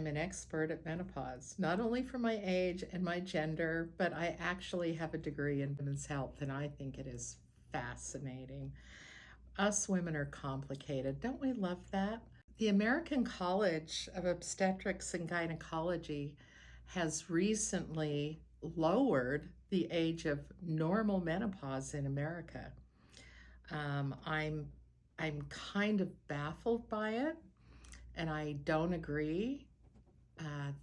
I'm an expert at menopause, not only for my age and my gender, but I actually have a degree in women's health, and I think it is fascinating. Us women are complicated. Don't we love that? The American College of Obstetrics and Gynecology has recently lowered the age of normal menopause in America. Um, I'm I'm kind of baffled by it, and I don't agree.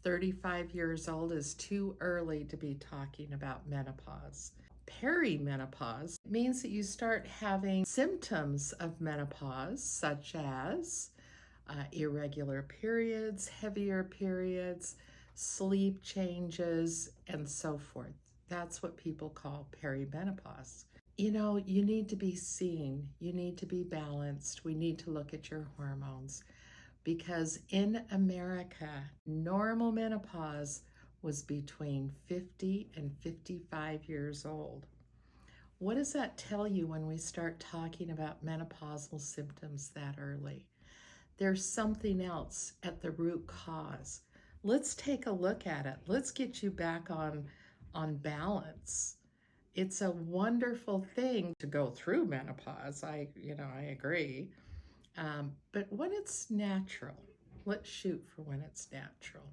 35 years old is too early to be talking about menopause. Perimenopause means that you start having symptoms of menopause, such as irregular periods, heavier periods, sleep changes, and so forth. That's what people call perimenopause. You know, you need to be seen, you need to be balanced, we need to look at your hormones because in America, normal menopause was between 50 and 55 years old. What does that tell you when we start talking about menopausal symptoms that early? There's something else at the root cause. Let's take a look at it. Let's get you back on balance. It's a wonderful thing to go through menopause. I agree. But when it's natural, let's shoot for when it's natural.